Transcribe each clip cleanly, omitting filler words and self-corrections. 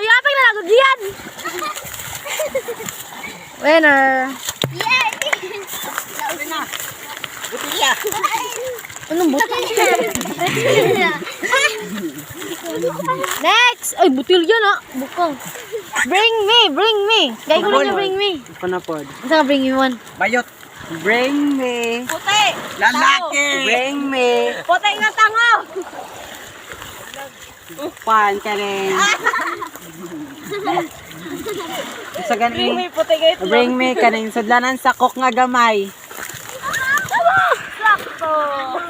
Yapag na lang yan. Winner. Yay! Lauri na. Butilya. Anong butilya? Next! Ay, butilya na. Bukang. Bring me. Gaya ko lang yung bring me. Panapod. Saan ka bring me one? Bayot. Bring me. Puti. Lalaki. Bring me. Puti nga tango. Pan ka rin. Sa Bring me ganing. puti nga itlog. Bring me kaning sudlanan sa kok nga gamay. Sakto.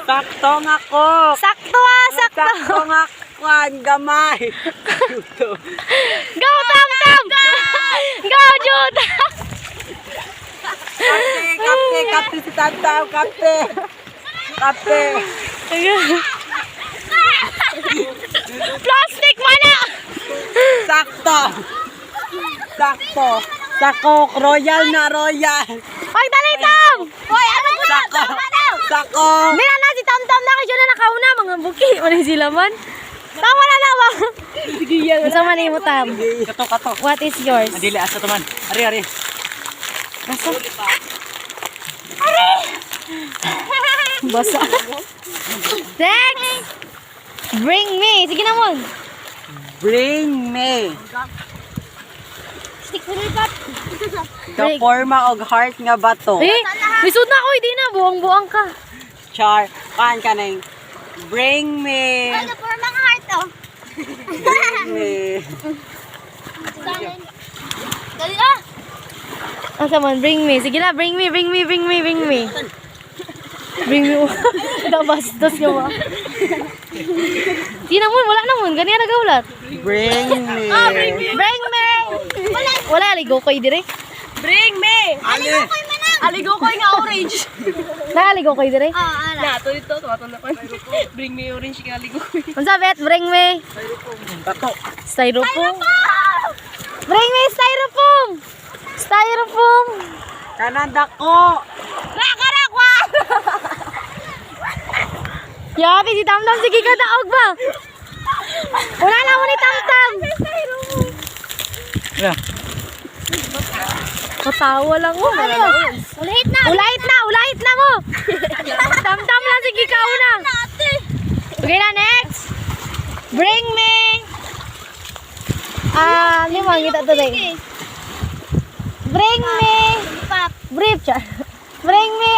Sakto nga kok. Sakto ah, sakto. Sakto nga kwan gamay. Go, Tam Tam! Go, Jude! Kapte si Tantaw, kapte. Plastic mana! Sakto. Sakok, royal na royal. Ay, dali, Tam! Hoy, ano ba? Sako. Sako. Mira na, si Tam Tam na kayo na nakauna. Mga buki, wala sila man. Tama na nawa. Masa man mo, Tam? Kato. What is yours? Adili asa to man. Ari. Nasa? Basa. Next! Bring me. Sige na mo. Bring me. Stick mo lipat. The forma og heart nga bato. Eh, lisod na ako. Hindi na. Buang-buang ka. Char. Kan ka na yung bring me. Ano for mga heart oh. Bring me. Dali ah. Asa man, bring me. Sige na, bring me. Bring me. Dabastos ka ba? Di na mo, wala na mo. Ganyan nagaulat. Bring me. Bring me. Wala, aligo ko dire. Bring me. Ali. Aligo ko nga orange. Aligo ko dire. Na, to dito, tumaton na ko. Bring me orange nga aligo ko. Unsa bet, bring me. Bato. Styrofoam. Bring me styrofoam. Kananda ko. Rakarakwa. Yabi si Tamtam, sige ka daog ba? Una na mo ni Tamtam. Yeah. Katawa lang mo. Ulahit na mo. Tamtam lang, sige ka una. Okay na, next. Bring me. Limang kita today. Bring me. Brief siya. Bring me,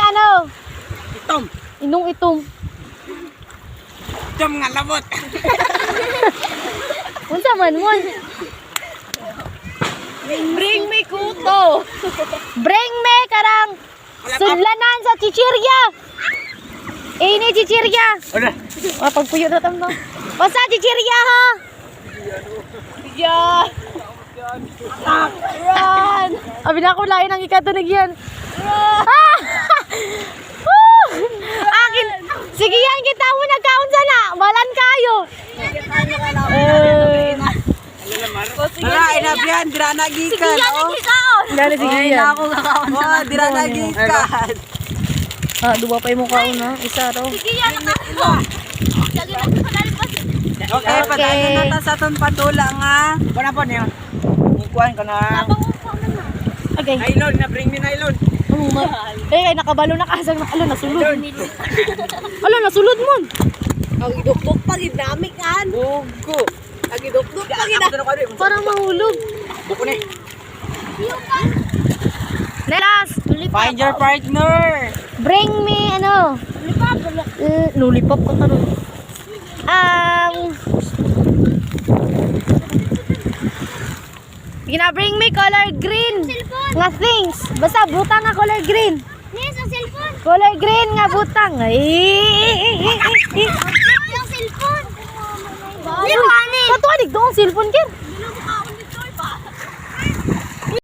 Itom. itom. Itom nga labot. Unsa man mo? Bring me kuto. Bring me karang sudlanan sa chichirya. Ini chichirya. Udah. Pagpuyo na Tamtam. Basta chichirya ha. Yeah. Run! Abi na ako lain ang ikatunog yan. Ah! Woo! Akin. Sige yan, kita mo nagkaon sana. Balan kayo. Wala, inabihan. Dira nagikan. Dali, sige yan. Ako kakaon. Oh, dira nagikan. Duwa pa yung mukha una. Isa ro. Sige yan, nakakita. Lagi na ko nalipas. Okay, padayon na ta sa ton padula nga. Kuna po niyo. Ikuan ka na. Okay. Nailon, na bring me nailon. Eh, nakabalo na kasang nasulod. Nasulod mo. Ang idukduk pa ginamik kan. Bugo. Ang idukduk pa ginamik. Parang mahulog. Buko ni. Nelas. Find your partner. Bring me, lollipop ka karon. Bring me color green. Nga things. Basta butang nga color green. Yes, ang cellphone. Color green nga butang. Yung cellphone. Katuwa, di doon cellphone, Kir.